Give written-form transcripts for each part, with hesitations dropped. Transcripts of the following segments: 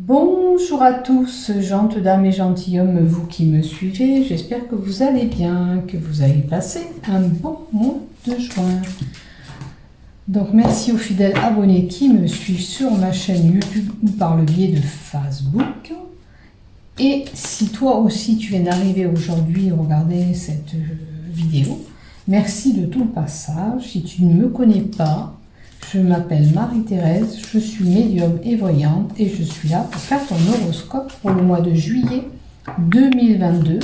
Bonjour à tous, gentes dames et gentilshommes, vous qui me suivez, j'espère que vous allez bien, que vous avez passé un bon mois de juin. Donc merci aux fidèles abonnés qui me suivent sur ma chaîne YouTube ou par le biais de Facebook. Et si toi aussi tu viens d'arriver aujourd'hui regarder cette vidéo, merci de ton passage. Si tu ne me connais pas, je m'appelle Marie-Thérèse, je suis médium et voyante et je suis là pour faire ton horoscope pour le mois de juillet 2022.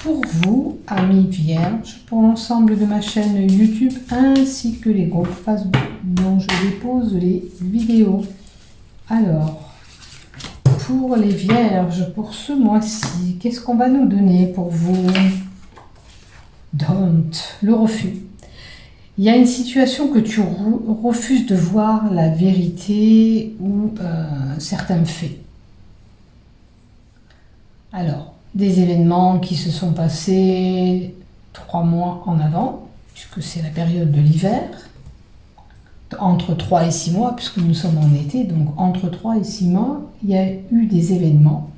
Pour vous, amis vierges, pour l'ensemble de ma chaîne YouTube ainsi que les groupes Facebook dont je dépose les vidéos. Alors, pour les vierges, pour ce mois-ci, qu'est-ce qu'on va nous donner pour vous? Don't, le refus. Il y a une situation que tu refuses de voir la vérité ou certains faits. Alors, des événements qui se sont passés 3 mois en avant, puisque c'est la période de l'hiver, entre 3 et 6 mois, puisque nous sommes en été, donc entre 3 et 6 mois, il y a eu des événements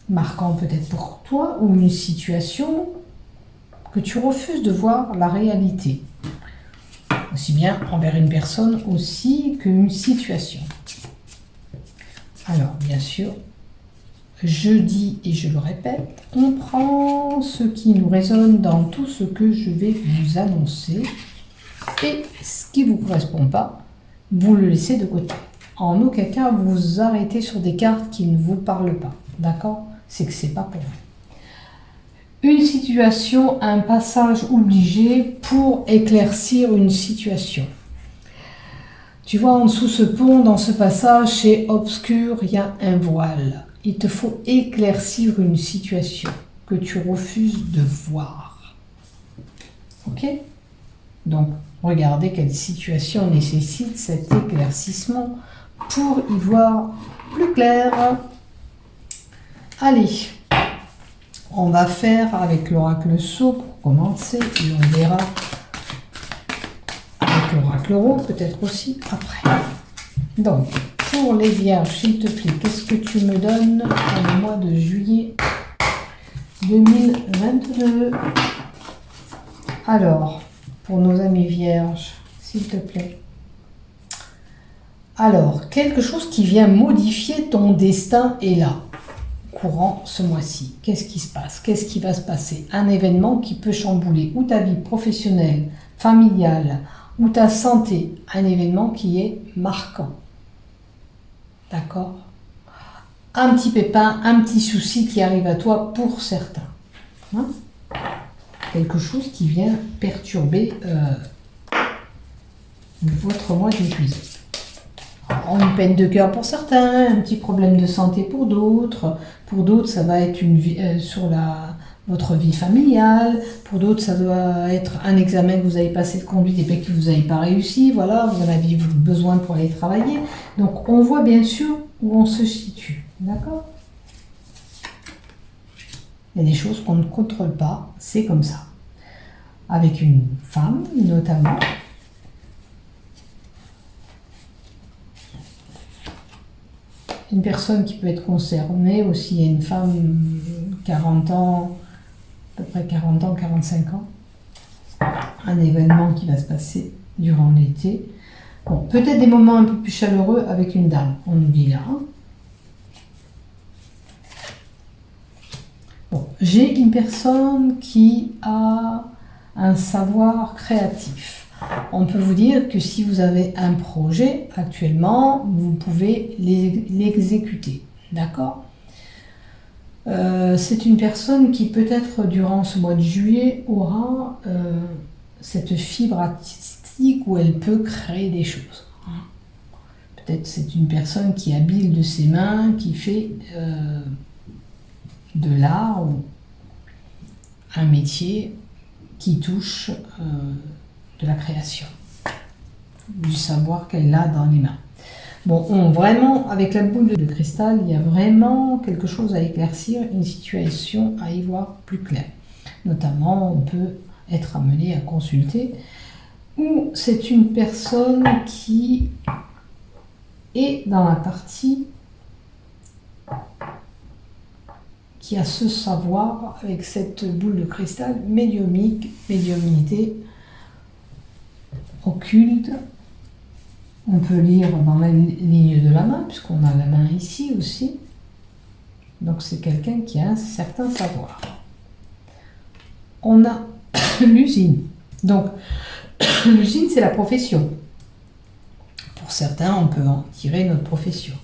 marquants peut-être pour toi, ou une situation que tu refuses de voir la réalité, aussi bien envers une personne aussi qu'une situation. Alors, bien sûr, je dis et je le répète, on prend ce qui nous résonne dans tout ce que je vais vous annoncer et ce qui ne vous correspond pas, vous le laissez de côté. En aucun cas, vous vous arrêtez sur des cartes qui ne vous parlent pas, d'accord? C'est que ce n'est pas pour vous. Une situation, un passage obligé pour éclaircir une situation. Tu vois, en dessous ce pont, dans ce passage, c'est obscur, il y a un voile. Il te faut éclaircir une situation que tu refuses de voir. Ok? Donc, regardez quelle situation nécessite cet éclaircissement pour y voir plus clair. Allez, on va faire avec l'oracle Sceau pour commencer et on verra avec l'oracle Rot peut-être aussi après. Donc, pour les vierges, s'il te plaît, qu'est-ce que tu me donnes pour le mois de juillet 2022? Alors, pour nos amis vierges, s'il te plaît. Alors, quelque chose qui vient modifier ton destin est là, courant ce mois-ci. Qu'est-ce qui se passe? Qu'est-ce qui va se passer? Un événement qui peut chambouler ou ta vie professionnelle, familiale, ou ta santé. Un événement qui est marquant. D'accord? Un petit pépin, un petit souci qui arrive à toi pour certains. Hein? Quelque chose qui vient perturber votre mois de juillet. Alors, une peine de cœur pour certains, un petit problème de santé pour d'autres. Pour d'autres, ça va être une vie, votre vie familiale. Pour d'autres, ça doit être un examen que vous avez passé de conduite et bien que vous n'avez pas réussi. Voilà, vous en avez besoin pour aller travailler. Donc, on voit bien sûr où on se situe. D'accord? Il y a des choses qu'on ne contrôle pas. C'est comme ça. Avec une femme, notamment. Une personne qui peut être concernée aussi, il y a une femme 40 ans, à peu près 40 ans, 45 ans. Un événement qui va se passer durant l'été. Bon, peut-être des moments un peu plus chaleureux avec une dame, on nous dit là. Bon, j'ai une personne qui a un savoir créatif. On peut vous dire que si vous avez un projet actuellement, vous pouvez l'exécuter. D'accord? C'est une personne qui peut-être durant ce mois de juillet aura cette fibre artistique où elle peut créer des choses. Peut-être c'est une personne qui est habile de ses mains, qui fait de l'art ou un métier qui touche de la création, du savoir qu'elle a dans les mains. Bon, vraiment, avec la boule de cristal, il y a vraiment quelque chose à éclaircir, une situation à y voir plus clair. Notamment, on peut être amené à consulter, ou c'est une personne qui est dans la partie qui a ce savoir avec cette boule de cristal médiumnique, médiumnité, occulte. On peut lire dans la ligne de la main, puisqu'on a la main ici aussi. Donc c'est quelqu'un qui a un certain savoir. On a l'usine. Donc l'usine, c'est la profession. Pour certains, on peut en tirer notre profession.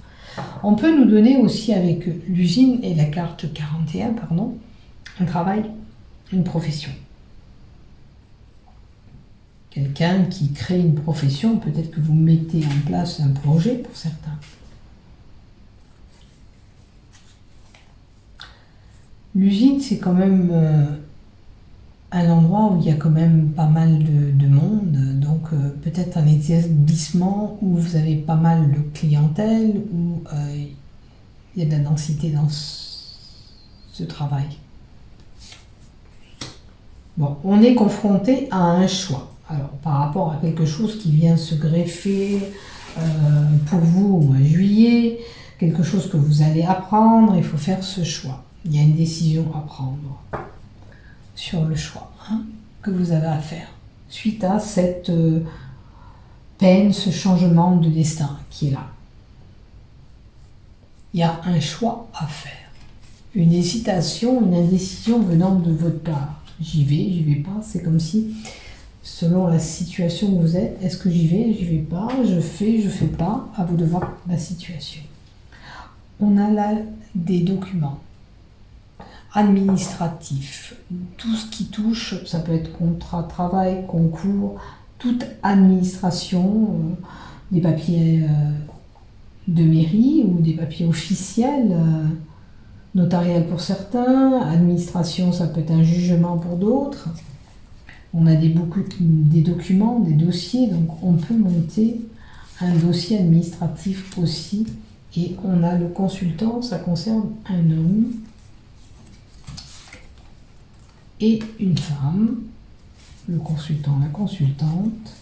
On peut nous donner aussi avec l'usine et la carte 41, pardon, un travail, une profession. Quelqu'un qui crée une profession, peut-être que vous mettez en place un projet pour certains. L'usine, c'est quand même un endroit où il y a quand même pas mal de monde, donc peut-être un établissement où vous avez pas mal de clientèle, où il y a de la densité dans ce travail. Bon, on est confronté à un choix. Alors, par rapport à quelque chose qui vient se greffer pour vous au mois de juillet, quelque chose que vous allez apprendre, il faut faire ce choix. Il y a une décision à prendre sur le choix que vous avez à faire suite à cette peine, ce changement de destin qui est là. Il y a un choix à faire, une hésitation, une indécision venant de votre part. J'y vais pas, c'est comme si, selon la situation où vous êtes, est-ce que j'y vais pas, je fais pas, à vous de voir la situation. On a là des documents administratif, tout ce qui touche, ça peut être contrat de travail, concours, toute administration, des papiers de mairie ou des papiers officiels, notarial pour certains, administration, ça peut être un jugement pour d'autres. On a des documents, des dossiers, donc on peut monter un dossier administratif aussi. Et on a le consultant, ça concerne un homme et une femme, le consultant, la consultante.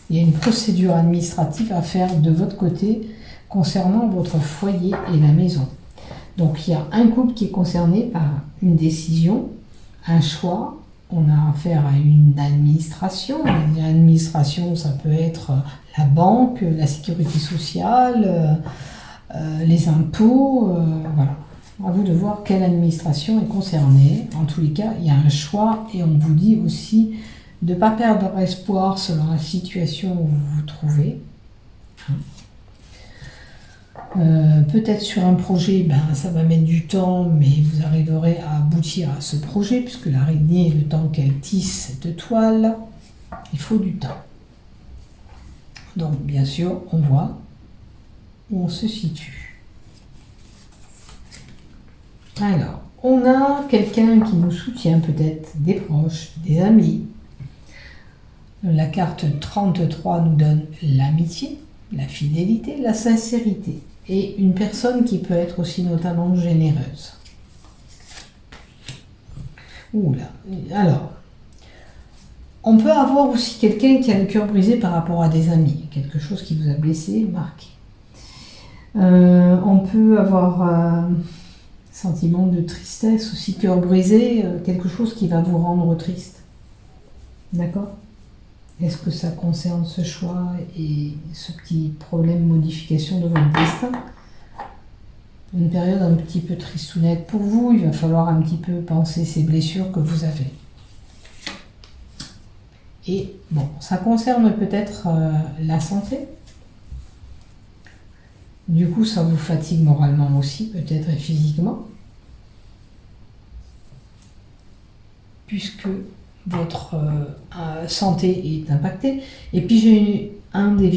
Il y a une procédure administrative à faire de votre côté concernant votre foyer et la maison. Donc il y a un couple qui est concerné par une décision, un choix. On a affaire à une administration. Une administration, ça peut être la banque, la sécurité sociale, les impôts, voilà. À vous de voir quelle administration est concernée. En tous les cas, il y a un choix et on vous dit aussi de ne pas perdre espoir selon la situation où vous vous trouvez. Peut-être sur un projet, ça va mettre du temps, mais vous arriverez à aboutir à ce projet, puisque l'araignée, le temps qu'elle tisse cette toile, il faut du temps. Donc, bien sûr, on voit où on se situe. Alors, on a quelqu'un qui nous soutient, peut-être des proches, des amis. La carte 33 nous donne l'amitié, la fidélité, la sincérité. Et une personne qui peut être aussi notamment généreuse. Oula, alors, on peut avoir aussi quelqu'un qui a le cœur brisé par rapport à des amis, quelque chose qui vous a blessé, marqué. On peut avoir sentiment de tristesse aussi, cœur brisé, quelque chose qui va vous rendre triste. D'accord ? Est-ce que ça concerne ce choix et ce petit problème modification de votre destin? Une période un petit peu tristounette pour vous, il va falloir un petit peu penser ces blessures que vous avez. Et bon, ça concerne peut-être la santé. Du coup, ça vous fatigue moralement aussi, peut-être et physiquement. Puisque votre santé est impactée. Et puis j'ai une des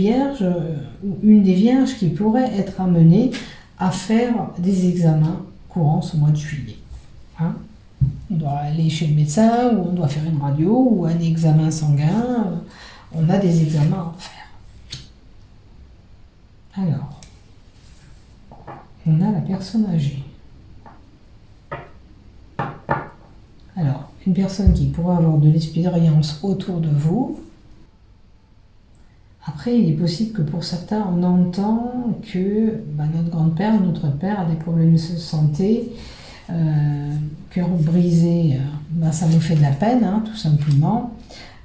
vierges qui pourrait être amenée à faire des examens courants ce mois de juillet. On doit aller chez le médecin, ou on doit faire une radio, ou un examen sanguin. On a des examens à faire. Alors, on a la personne âgée. Alors, une personne qui pourrait avoir de l'expérience autour de vous. Après, il est possible que pour certains, on entend que notre grand-père, notre père a des problèmes de santé, cœur brisé, ben, ça nous fait de la peine, hein, tout simplement.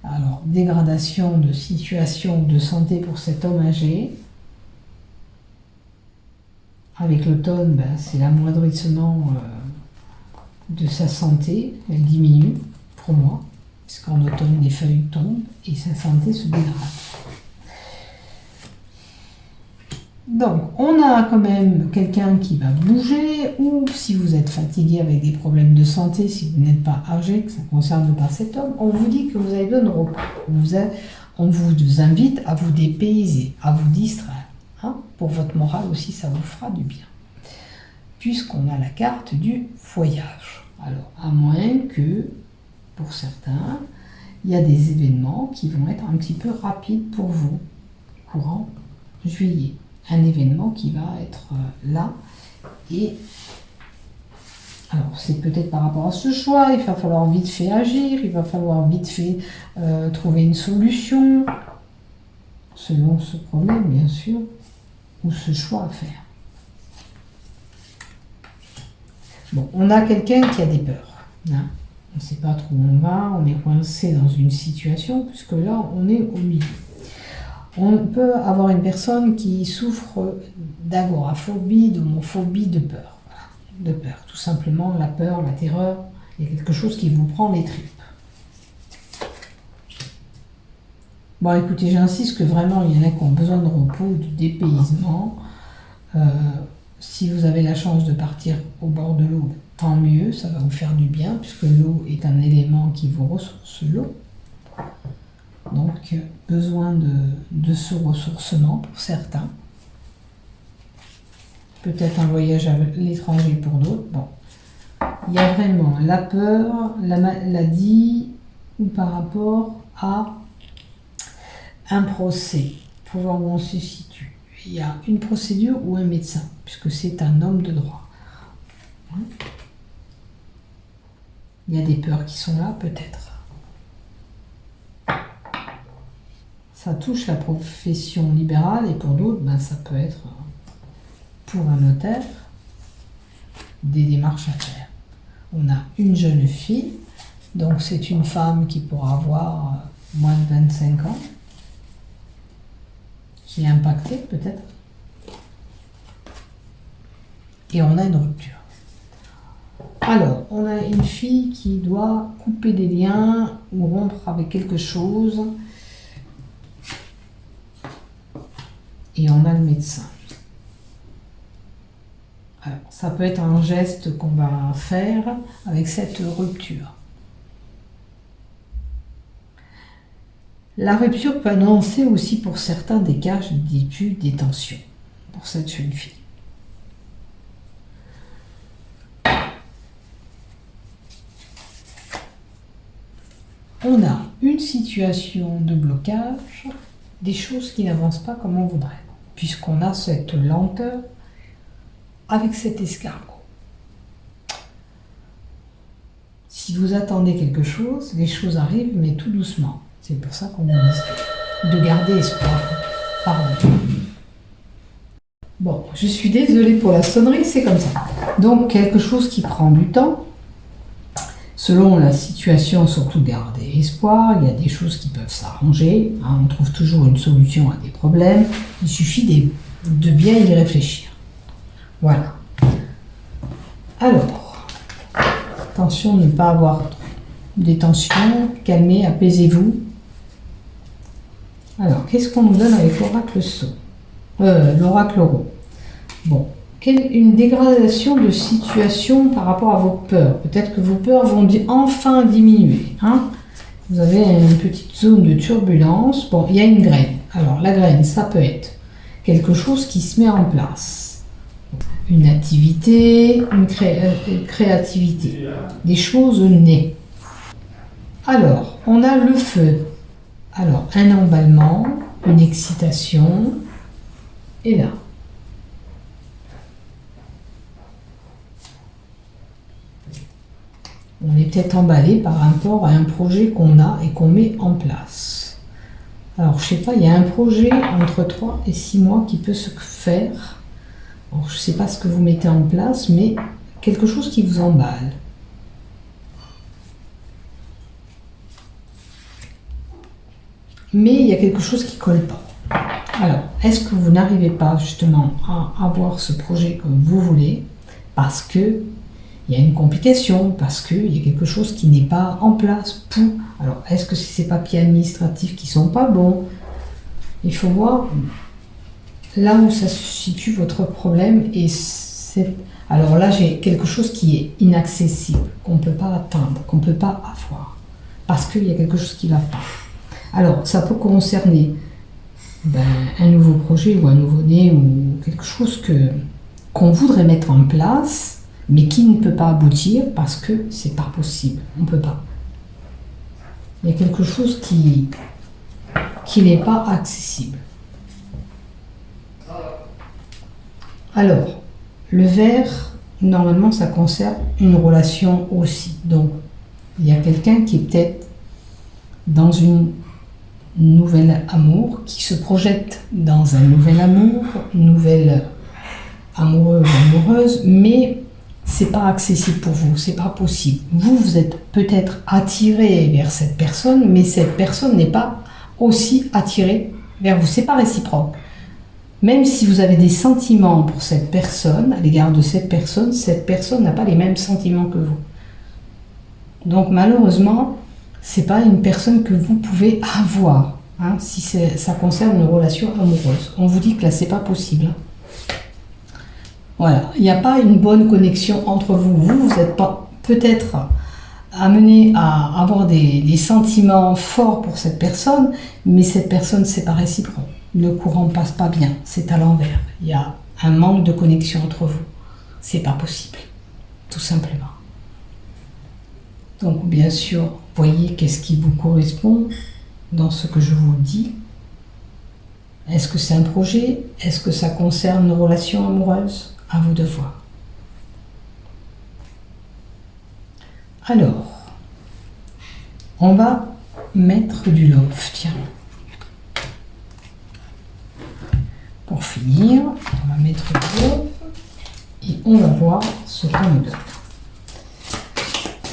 Alors, dégradation de situation de santé pour cet homme âgé. Avec l'automne, ben, c'est l'amoindrissement de sa santé, elle diminue pour moi, puisqu'en automne les feuilles tombent et sa santé se dégrade. Donc, on a quand même quelqu'un qui va bouger, ou si vous êtes fatigué avec des problèmes de santé, si vous n'êtes pas âgé, que ça ne concerne pas cet homme, on vous dit que vous avez besoin de repos. On vous invite à vous dépayser, à vous distraire. Hein. Pour votre morale aussi, ça vous fera du bien. Puisqu'on a la carte du voyage. Alors, à moins que, pour certains, il y a des événements qui vont être un petit peu rapides pour vous, courant juillet. Un événement qui va être là, et alors c'est peut-être par rapport à ce choix, il va falloir vite fait agir, il va falloir vite fait trouver une solution, selon ce problème bien sûr, ou ce choix à faire. Bon, on a quelqu'un qui a des peurs, hein. On ne sait pas trop où on va, on est coincé dans une situation, puisque là on est au milieu. On peut avoir une personne qui souffre d'agoraphobie, d'homophobie, de peur. Voilà. De peur, tout simplement, la peur, la terreur, il y a quelque chose qui vous prend les tripes. Bon, écoutez, j'insiste que vraiment, il y en a qui ont besoin de repos, de dépaysement. Si vous avez la chance de partir au bord de l'eau, tant mieux, ça va vous faire du bien, puisque l'eau est un élément qui vous ressource l'eau. Donc, besoin de ce ressourcement pour certains. Peut-être un voyage à l'étranger pour d'autres. Bon, il y a vraiment la peur, la maladie, ou par rapport à un procès, pour voir où on se situe. Il y a une procédure ou un médecin, puisque c'est un homme de droit. Il y a des peurs qui sont là, peut-être. Ça touche la profession libérale et pour d'autres, ben, ça peut être pour un notaire des démarches à faire. On a une jeune fille, donc c'est une femme qui pourra avoir moins de 25 ans, qui est impactée peut-être, et on a une rupture. Alors, on a une fille qui doit couper des liens ou rompre avec quelque chose. Et on a le médecin. Alors, ça peut être un geste qu'on va faire avec cette rupture. La rupture peut annoncer aussi pour certains des cas d'études, des tensions pour cette jeune fille. On a une situation de blocage, des choses qui n'avancent pas comme on voudrait, puisqu'on a cette lenteur avec cet escargot. Si vous attendez quelque chose, les choses arrivent, mais tout doucement. C'est pour ça qu'on vous dit de garder espoir. Pardon. Bon, je suis désolée pour la sonnerie, c'est comme ça. Donc, quelque chose qui prend du temps. Selon la situation, surtout garder espoir. Il y a des choses qui peuvent s'arranger. Hein, on trouve toujours une solution à des problèmes. Il suffit de bien y réfléchir. Voilà. Alors, attention de ne pas avoir des tensions. Calmez, apaisez-vous. Alors, qu'est-ce qu'on nous donne avec l'oracle l'oracle Rot. Bon. Une dégradation de situation par rapport à vos peurs. Peut-être que vos peurs vont enfin diminuer. Hein. Vous avez une petite zone de turbulence. Bon, il y a une graine. Alors, la graine, ça peut être quelque chose qui se met en place. Une activité, une créativité. Des choses nées. Alors, on a le feu. Alors, un emballement, une excitation. Et là. On est peut-être emballé par rapport à un projet qu'on a et qu'on met en place. Alors, je sais pas, il y a un projet entre 3 et 6 mois qui peut se faire. Alors, je sais pas ce que vous mettez en place, mais quelque chose qui vous emballe. Mais il y a quelque chose qui ne colle pas. Alors, est-ce que vous n'arrivez pas justement à avoir ce projet que vous voulez parce que il y a une complication, parce qu'il y a quelque chose qui n'est pas en place pour... Alors, est-ce que c'est ces papiers administratifs qui ne sont pas bons? Il faut voir là où ça se situe votre problème. Et c'est... Alors là, j'ai quelque chose qui est inaccessible, qu'on ne peut pas atteindre, qu'on ne peut pas avoir, parce qu'il y a quelque chose qui ne va pas. Alors, ça peut concerner un nouveau projet ou un nouveau-né ou quelque chose qu'on voudrait mettre en place, mais qui ne peut pas aboutir parce que c'est pas possible. On ne peut pas. Il y a quelque chose qui n'est pas accessible. Alors, le vert, normalement, ça concerne une relation aussi. Donc, il y a quelqu'un qui est peut-être dans une nouvel amour, qui se projette dans un nouvel amour, nouvelle amoureux ou amoureuse, mais c'est pas accessible pour vous, c'est pas possible. Vous êtes peut-être attiré vers cette personne, mais cette personne n'est pas aussi attirée vers vous, c'est pas réciproque. Même si vous avez des sentiments pour cette personne, à l'égard de cette personne n'a pas les mêmes sentiments que vous. Donc malheureusement, c'est pas une personne que vous pouvez avoir, hein, si ça concerne une relation amoureuse. On vous dit que là, c'est pas possible. Voilà, il n'y a pas une bonne connexion entre vous. Vous êtes pas peut-être amené à avoir des sentiments forts pour cette personne, mais cette personne, c'est pas réciproque. Le courant passe pas bien, c'est à l'envers. Il y a un manque de connexion entre vous. C'est pas possible, tout simplement. Donc bien sûr, voyez qu'est-ce qui vous correspond dans ce que je vous dis. Est-ce que c'est un projet? Est-ce que ça concerne une relation amoureuse? À vous de voir. Alors, on va mettre du love, tiens. Pour finir, on va mettre du love et on va voir ce qu'on nous donne.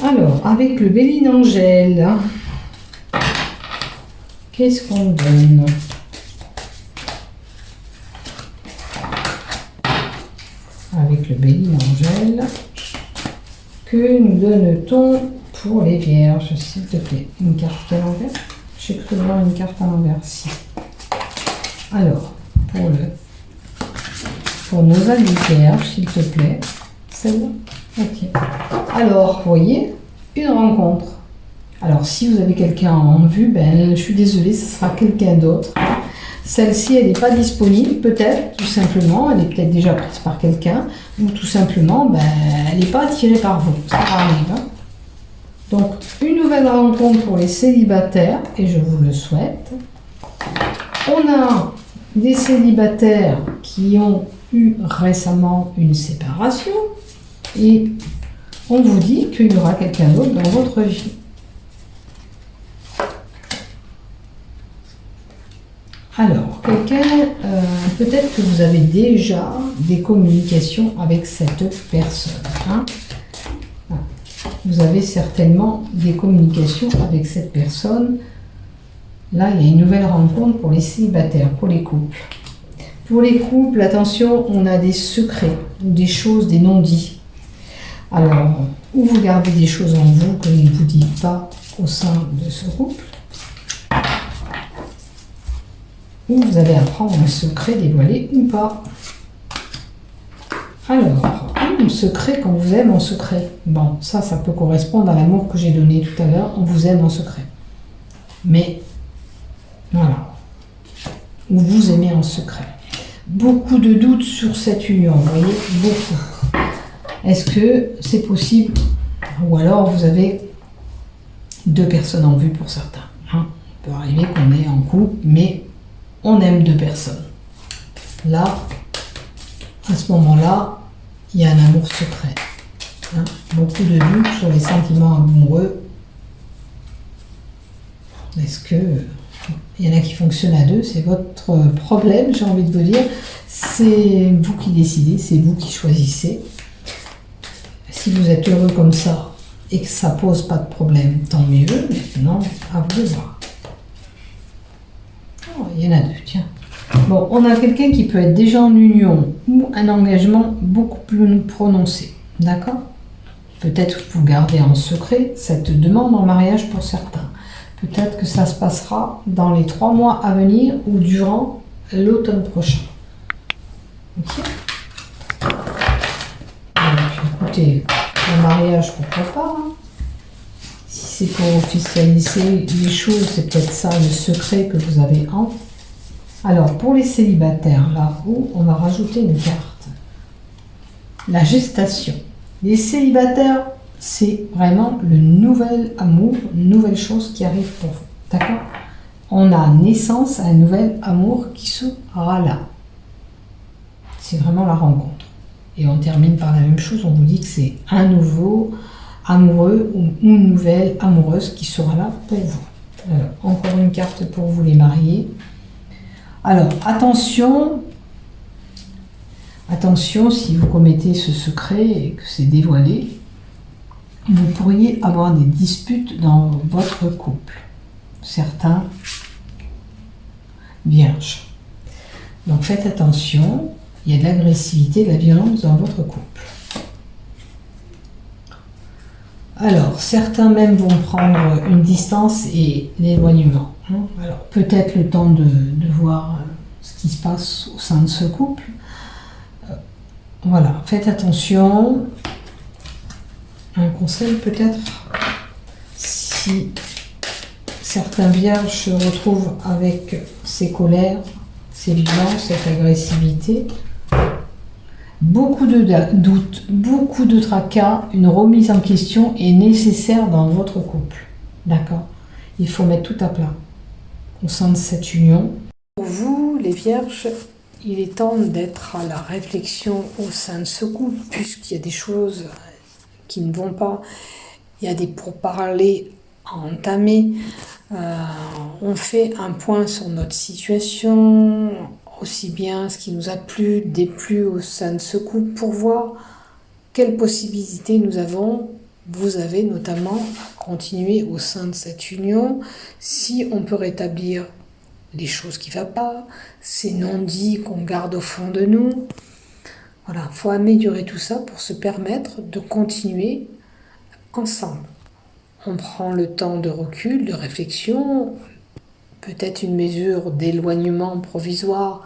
Alors, avec le Béline Angel, qu'est-ce qu'on donne? Avec le Béline Angel, que nous donne-t-on pour les vierges, s'il te plaît? Une carte à l'envers? J'ai cru voir une carte à l'envers, si. Alors, pour nos amis vierges, s'il te plaît. Celle-là? Ok. Alors, vous voyez, une rencontre. Alors, si vous avez quelqu'un en vue, je suis désolée, ce sera quelqu'un d'autre. Celle-ci, elle n'est pas disponible, peut-être, tout simplement. Elle est peut-être déjà prise par quelqu'un. Ou tout simplement, elle n'est pas attirée par vous. Ça arrive. Hein. Donc, une nouvelle rencontre pour les célibataires, et je vous le souhaite. On a des célibataires qui ont eu récemment une séparation. Et on vous dit qu'il y aura quelqu'un d'autre dans votre vie. Alors, peut-être que vous avez déjà des communications avec cette personne. Hein. Vous avez certainement des communications avec cette personne. Là, il y a une nouvelle rencontre pour les célibataires, pour les couples. Pour les couples, attention, on a des secrets, des choses, des non-dits. Alors, ou vous gardez des choses en vous que vous ne vous dites pas au sein de ce couple, ou vous allez apprendre un secret dévoilé ou pas. Alors, un secret qu'on vous aime en secret. Bon, ça peut correspondre à l'amour que j'ai donné tout à l'heure. On vous aime en secret. Mais, voilà. Ou vous aimez en secret. Beaucoup de doutes sur cette union, vous voyez, beaucoup. Est-ce que c'est possible? Ou alors vous avez deux personnes en vue pour certains. Hein. Il peut arriver qu'on est en couple, mais on aime deux personnes. Là, à ce moment-là, il y a un amour secret. Hein. Beaucoup de doutes sur les sentiments amoureux. Est-ce que il y en a qui fonctionnent à deux? C'est votre problème, j'ai envie de vous dire. C'est vous qui décidez, c'est vous qui choisissez. si vous êtes heureux comme ça et que ça pose pas de problème, tant mieux. Maintenant, à vous de voir. Oh, il y en a deux, tiens. Bon, on a quelqu'un qui peut être déjà en union ou un engagement beaucoup plus prononcé. D'accord? Peut-être vous gardez en secret cette demande en mariage pour certains. Peut-être que ça se passera dans les 3 mois à venir ou durant l'automne prochain. Ok? Donc, écoutez, le mariage, pourquoi pas, hein? Si c'est pour officialiser les choses, c'est peut-être ça le secret que vous avez en. Alors, pour les célibataires, là-haut, on va rajouter une carte. La gestation. Les célibataires, c'est vraiment le nouvel amour, une nouvelle chose qui arrive pour vous. D'accord? On a naissance à un nouvel amour qui sera là. C'est vraiment la rencontre. Et on termine par la même chose, on vous dit que c'est un nouveau amoureux ou une nouvelle amoureuse qui sera là pour vous. Alors, encore une carte pour vous les mariés. Alors, attention, si vous commettez ce secret et que c'est dévoilé, vous pourriez avoir des disputes dans votre couple. Certains vierges. Donc faites attention, il y a de l'agressivité, de la violence dans votre couple. Alors, certains même vont prendre une distance et l'éloignement. Alors, peut-être le temps de voir ce qui se passe au sein de ce couple. Voilà, faites attention. Un conseil peut-être, si certains vierges se retrouvent avec ces colères, ces violences, cette agressivité, beaucoup de doutes, beaucoup de tracas, une remise en question est nécessaire dans votre couple. D'accord? Il faut mettre tout à plat au sein de cette union. Pour vous, les vierges, il est temps d'être à la réflexion au sein de ce couple, puisqu'il y a des choses qui ne vont pas, il y a des pourparlers à entamer. On fait un point sur notre situation, aussi bien ce qui nous a plu, déplu au sein de ce couple, pour voir quelles possibilités nous avons. Vous avez notamment à continuer au sein de cette union, si on peut rétablir les choses qui ne vont pas, ces non-dits qu'on garde au fond de nous. Voilà, il faut améliorer tout ça pour se permettre de continuer ensemble. On prend le temps de recul, de réflexion, peut-être une mesure d'éloignement provisoire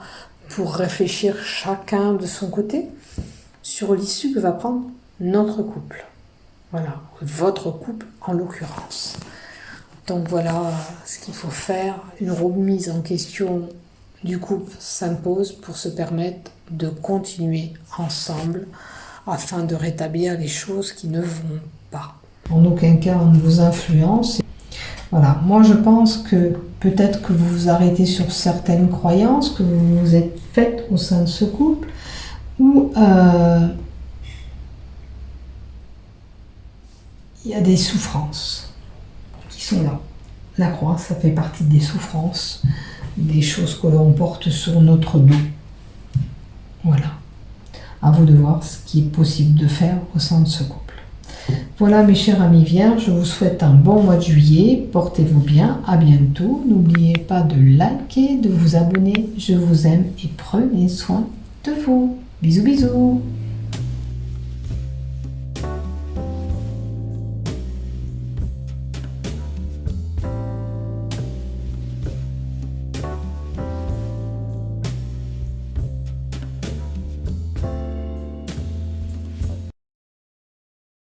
pour réfléchir chacun de son côté sur l'issue que va prendre notre couple. Voilà, votre couple en l'occurrence. Donc voilà ce qu'il faut faire. Une remise en question du couple s'impose pour se permettre de continuer ensemble afin de rétablir les choses qui ne vont pas. En aucun cas on ne vous influence. Voilà, moi je pense que peut-être que vous vous arrêtez sur certaines croyances que vous vous êtes faites au sein de ce couple, ou il y a des souffrances qui sont là. La croix, ça fait partie des souffrances, des choses que l'on porte sur notre dos. Voilà. À vous de voir ce qui est possible de faire au sein de ce couple. Voilà mes chers amis vierges, je vous souhaite un bon mois de juillet. Portez-vous bien, à bientôt. N'oubliez pas de liker, de vous abonner. Je vous aime et prenez soin de vous. Bisous bisous.